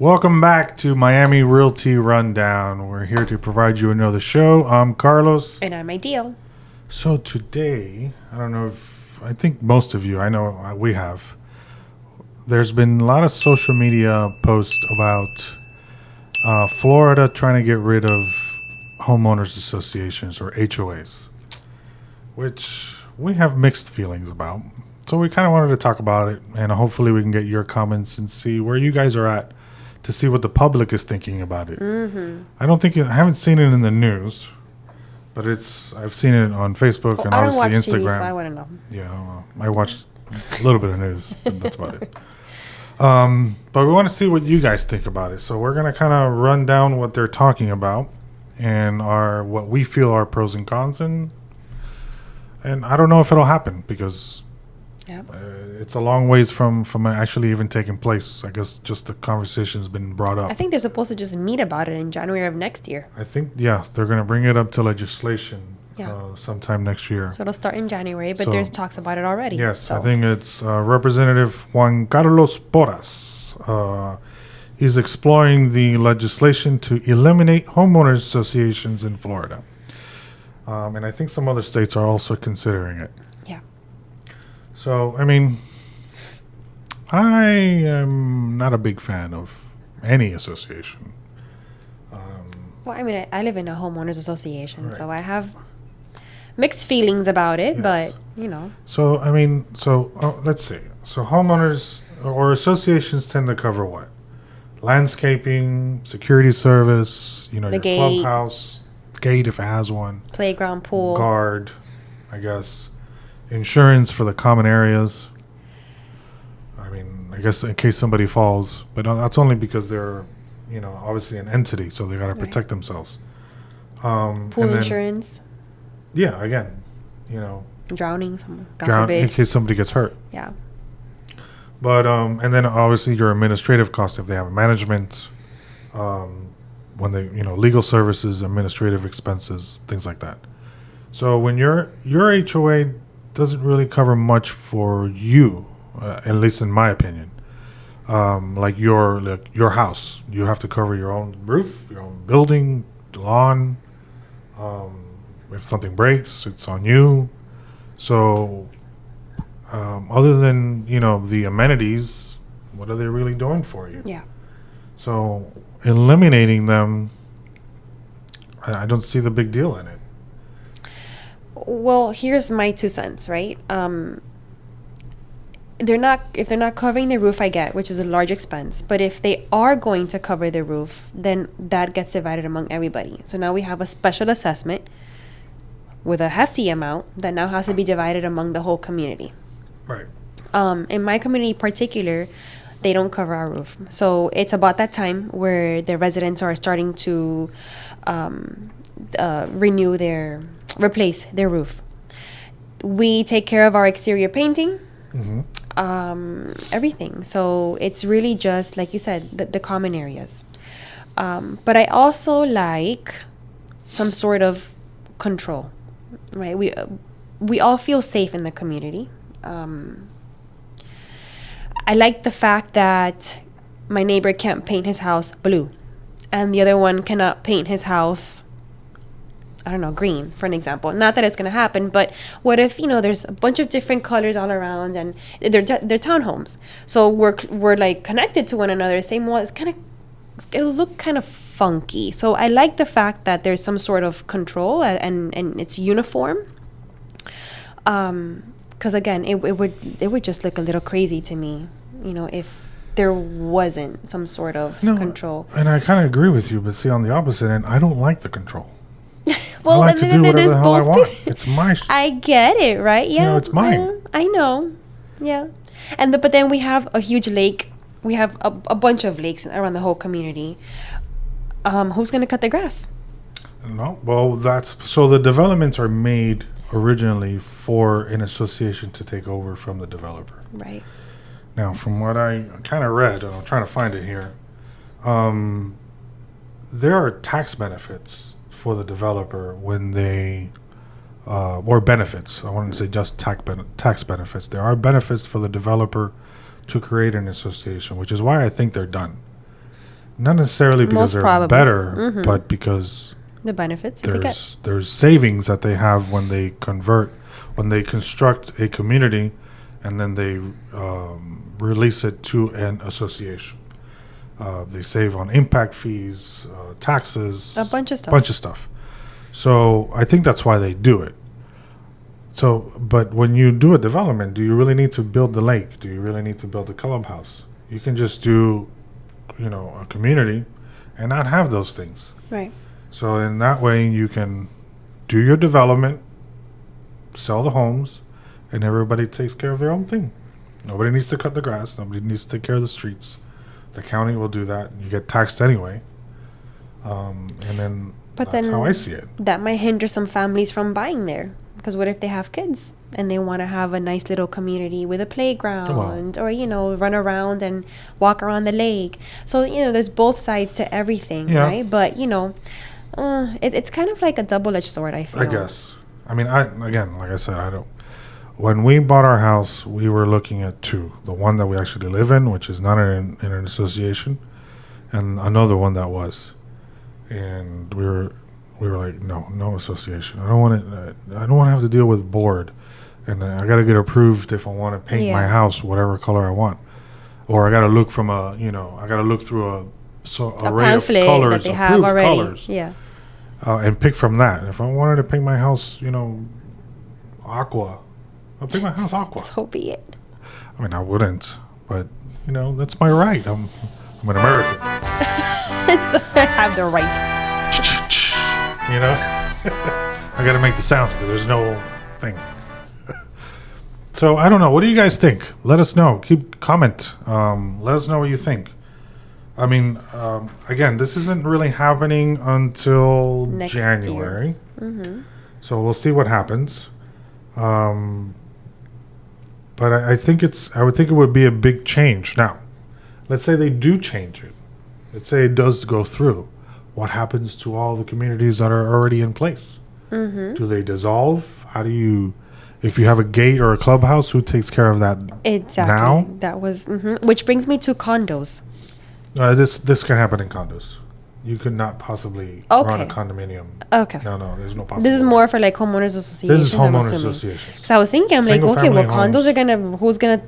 Welcome back to Miami Realty Rundown. We're here to provide you another show. I'm Carlos. And I'm Ideal. So today, I think most of you, I know we have, there's been a lot of social media posts about Florida trying to get rid of homeowners associations or HOAs, which we have mixed feelings about. So we kind of wanted to talk about it, and hopefully we can get your comments and see where you guys are at to see what the public is thinking about it. Mm-hmm. I haven't seen it in the news, but I've seen it on Facebook and I don't obviously watch Instagram. TV, so I want to know. Yeah, well, I watched a little bit of news, and that's about it. But we want to see what you guys think about it. So we're gonna kind of run down what they're talking about and what we feel are pros and cons, and I don't know if it'll happen because it's a long ways from actually even taking place. I guess just the conversation's been brought up. I think they're supposed to just meet about it in January of next year. I think, they're going to bring it up to legislation sometime next year. So it'll start in January, but there's talks about it already. Yes, so. I think it's Representative Juan Carlos Porras. He's exploring the legislation to eliminate homeowners associations in Florida. And I think some other states are also considering it. Yeah. So, I mean, I am not a big fan of any association. Well, I mean, I live in a homeowners association, Right. so I have mixed feelings about it, Yes. but, you know. So, I mean, let's see. So, homeowners or associations tend to cover what? Landscaping, security service, The your gate. clubhouse, gate if it has one, Playground, pool. guard, I guess, insurance for the common areas. I mean, I guess in case somebody falls, but that's only because they're, obviously an entity, so they got to protect themselves. Pool and then- insurance. Yeah, again, Drowning, God drown in forbid. case somebody gets hurt. Yeah. But and then obviously your administrative costs if they have management, when they legal services, administrative expenses, things like that. So when your HOA doesn't really cover much for you, at least in my opinion. Like your house, you have to cover your own roof, your own building, lawn. If something breaks, it's on you. So other than the amenities, what are they really doing for you? Yeah. So eliminating them, I don't see the big deal in it. Well, here's my 2 cents, right? If they're not covering the roof, I get, which is a large expense. But if they are going to cover the roof, then that gets divided among everybody. So now we have a special assessment with a hefty amount that now has to be divided among the whole community. Right. In my community in particular, they don't cover our roof. So it's about that time where the residents are starting to replace their roof. We take care of our exterior painting, everything. So it's really just, like you said, the common areas. But I also like some sort of control, right? We all feel safe in the community. I like the fact that my neighbor can't paint his house blue and the other one cannot paint his house, I don't know, green, for an example. Not that it's going to happen, but what if, there's a bunch of different colors all around and they're townhomes. So we're like connected to one another. Same wall. It'll look kind of funky. So I like the fact that there's some sort of control and it's uniform. Because again, it would just look a little crazy to me, if there wasn't some sort of control. And I kind of agree with you, but see, on the opposite end, I don't like the control. Well, I like to do whatever the hell I want. It's my. I get it, right? Yeah, it's mine. Yeah, I know. Yeah, but then we have a huge lake. We have a bunch of lakes around the whole community. Who's gonna cut the grass? No, well, so the developments are made originally for an association to take over from the developer. Right. Now, from what I kind of read, and I'm trying to find it here, there are tax benefits for the developer when they, or benefits. I wouldn't say just tax benefits. There are benefits for the developer to create an association, which is why I think they're done. Not necessarily because Most they're probably. better, Mhm. but because The benefits that they get. there's savings that they have when they construct a community, and then they release it to an association. They save on impact fees, taxes, A bunch of stuff. bunch of stuff. So I think that's why they do it. So, but when you do a development, do you really need to build the lake? Do you really need to build a clubhouse? You can just do, a community and not have those things. Right. So in that way, you can do your development, sell the homes, and everybody takes care of their own thing. Nobody needs to cut the grass. Nobody needs to take care of the streets. The county will do that. You get taxed anyway. And then But that's then how I see it. that might hinder some families from buying there. Because what if they have kids and they want to have a nice little community with a playground or, run around and walk around the lake. So, there's both sides to everything, Yeah. right? But, it's kind of like a double-edged sword, I feel. I guess. I mean, like I said, when we bought our house, we were looking at two. The one that we actually live in, which is not in an association, and another one that was. And we were like, no association. I don't want to have to deal with board, and I got to get approved if I want to paint my house whatever color I want, or I got to look from I got to look through a array of pamphlet colors, that they have approved already. colors, Yeah. and pick from that. If I wanted to paint my house, aqua, I'll paint my house aqua. So be it. I mean, I wouldn't, but that's my right. I'm an American. I have the right. I got to make the sounds, but there's no thing. So I don't know. What do you guys think? Let us know. Comment. Let us know what you think. I mean, again, this isn't really happening until Next January. Mm-hmm. So we'll see what happens. But I would think it would be a big change. Now, let's say they do change it. Let's say it does go through. What happens to all the communities that are already in place? Mm-hmm. Do they dissolve? How do you, if you have a gate or a clubhouse, who takes care of that? Exactly. Now? That was, which brings me to condos. This can happen in condos. You could not possibly run a Okay. condominium. Okay. No, there's no possibility. This is more for like homeowners associations. This is I'm homeowners assuming. associations. So I was thinking, I'm like, okay, Single-family well, condos homes. who's gonna,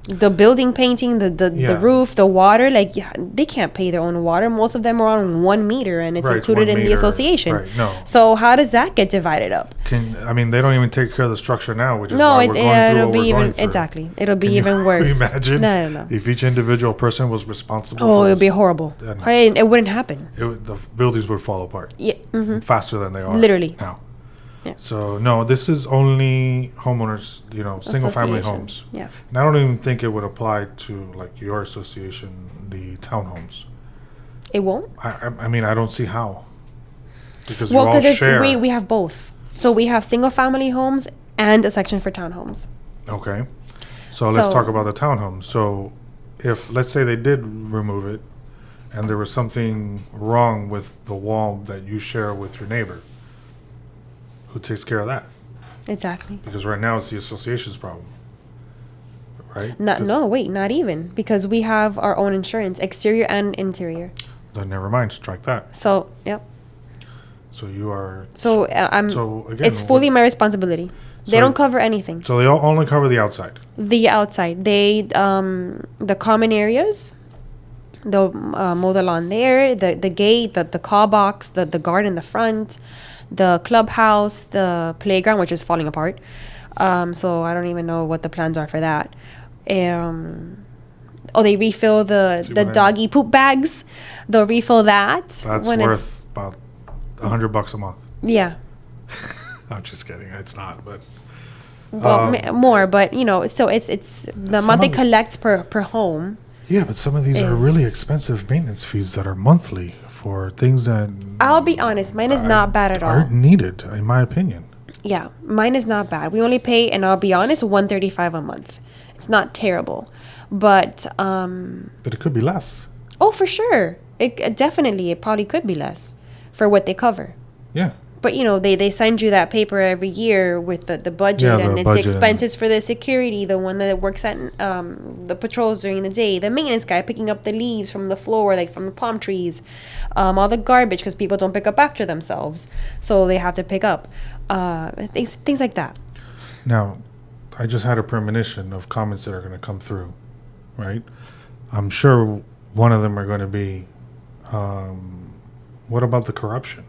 the building painting, the Yeah. roof, the water, they can't pay their own water. Most of them are on 1 meter and it's Right, included 1 in the meter. association. Right, no. So how does that get divided up? They don't even take care of the structure now, which is No, why we're going through it'll what be we're even, going through. exactly. It'll be Can even you worse. Imagine No. if each individual person was responsible Oh, for it would be horrible. Then- It wouldn't happen. the buildings would fall apart Yeah. Mm-hmm. faster than they are Literally. now. Yeah. So no, this is only homeowners, single family Association. homes. Yeah. And I don't even think it would apply to like your association, the townhomes. It won't? I mean, I don't see how. Because Well, you all because share. we have both. So we have single family homes and a section for townhomes. Okay. So let's So- talk about the townhomes. So if, let's say they did remove it and there was something wrong with the wall that you share with your neighbor, who takes care of that? Exactly. Because right now it's the association's problem. Right? Not even. Because we have our own insurance, exterior and interior. Then never mind, strike that. So, yep. So you are. So So again, it's fully my responsibility. They So- don't cover anything. So they only cover the outside. The outside, the common areas, the mow the lawn there, the gate, the car box, the garden in the front, the clubhouse, the playground, which is falling apart. So I don't even know what the plans are for that. They refill the what I- doggy poop bags. They'll refill that. That's when worth about $100 a month. Yeah. I'm just kidding. It's not, but Well, more, but so it's the Some amount they of the- collect per home. yeah, but some of these are Is- really expensive maintenance fees that are monthly for things that I'll be honest, mine is not bad at all. aren't needed, in my opinion. Yeah, mine is not bad. We only pay, and I'll be honest, $135 a month. It's not terrible, but But it could be less. for sure, it definitely it probably could be less for what they cover. Yeah. But they send you that paper every year with the budget, Yeah, and the it's budget. expenses for the security, the one that works at the patrols during the day, the maintenance guy picking up the leaves from the floor, like from the palm trees, all the garbage because people don't pick up after themselves, so they have to pick up things like that. Now, I just had a premonition of comments that are going to come through, right? I'm sure one of them are going to be, what about the corruption?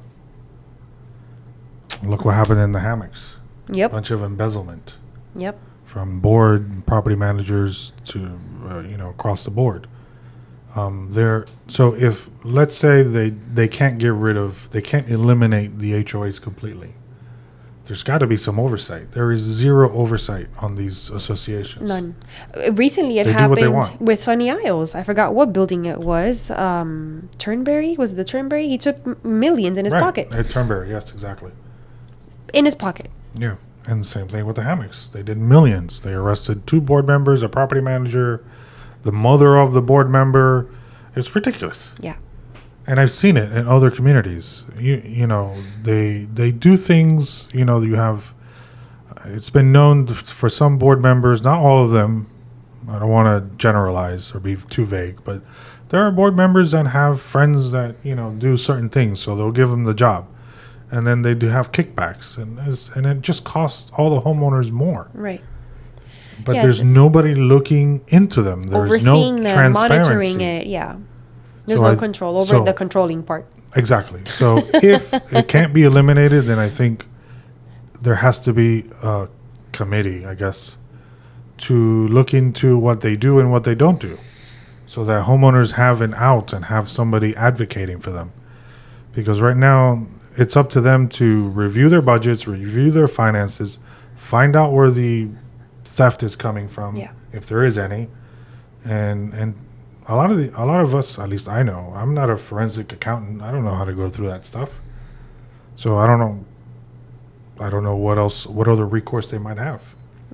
Look what happened in the hammocks. Yep. Bunch of embezzlement Yep. from board and property managers to, across the board. So if, let's say they can't they can't eliminate the HOAs completely. There's got to be some oversight. There is zero oversight on these associations. None. Recently, it They do what they happened want. with Sunny Isles. I forgot what building it was. Turnberry? Was it the Turnberry? He took millions in his pocket. At Turnberry, yes, exactly. In his pocket. Yeah, and the same thing with the hammocks. They did millions. They arrested 2 board members, a property manager, the mother of the board member. It's ridiculous. Yeah. And I've seen it in other communities. They do things. You have. It's been known for some board members, not all of them. I don't want to generalize or be too vague, but there are board members that have friends that do certain things, so they'll give them the job, and then they do have kickbacks, and it just costs all the homeowners more. Right. But Yeah, there's nobody looking into them. There's Overseeing no them, transparency. monitoring it. Yeah. There's So no I- control over so- the controlling part. Exactly. So if it can't be eliminated, then I think there has to be a committee, I guess, to look into what they do and what they don't do, so that homeowners have an out and have somebody advocating for them. Because right now, it's up to them to review their budgets, review their finances, find out where the theft is coming from, Yeah. if there is any, and a lot of us, at least I know, I'm not a forensic accountant. I don't know how to go through that stuff. So I don't know what other recourse they might have.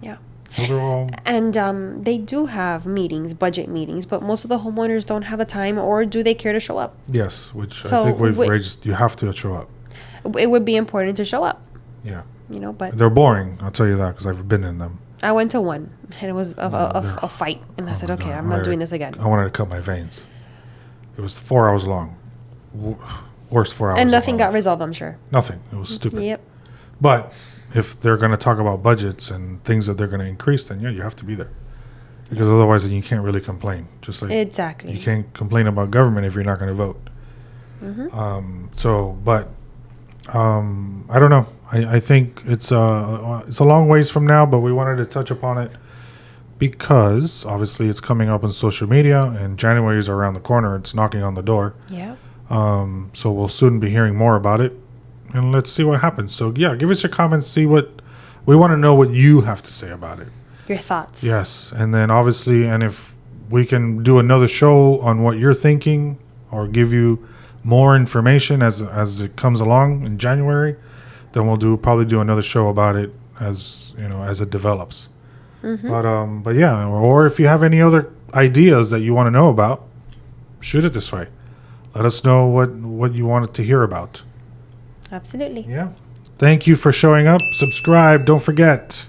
Yeah. Those are all, And they do have meetings, budget meetings, but most of the homeowners don't have the time, or do they care to show up? yes, which So I think we've wi- raised. You have to show up. It would be important to show up, Yeah. but They're boring, I'll tell you that, because I've been in them. I went to one, and it was they're- a fight, and I Oh said, my okay, God, I'm not doing this again. I wanted to cut my veins. It was 4 hours long. Worst 4 hours. And of nothing my got life. resolved, I'm sure. Nothing. It was stupid. Yep. But if they're going to talk about budgets and things that they're going to increase, then yeah, you have to be there. Because otherwise, then you can't really complain. Just like Exactly. you can't complain about government if you're not going to vote. I don't know. I think it's a long ways from now, but we wanted to touch upon it because obviously it's coming up on social media, and January is around the corner. It's knocking on the door. Yeah. So we'll soon be hearing more about it, and let's see what happens. So yeah, give us your comments. See what we want to know what you have to say about it. Your thoughts. Yes, and then obviously, and if we can do another show on what you're thinking, or give you more information as it comes along in January, then we'll probably do another show about it as it develops. But yeah, or if you have any other ideas that you want to know about, shoot it this way. Let us know what you wanted to hear about. Absolutely. Yeah. Thank you for showing up. Subscribe. Don't forget.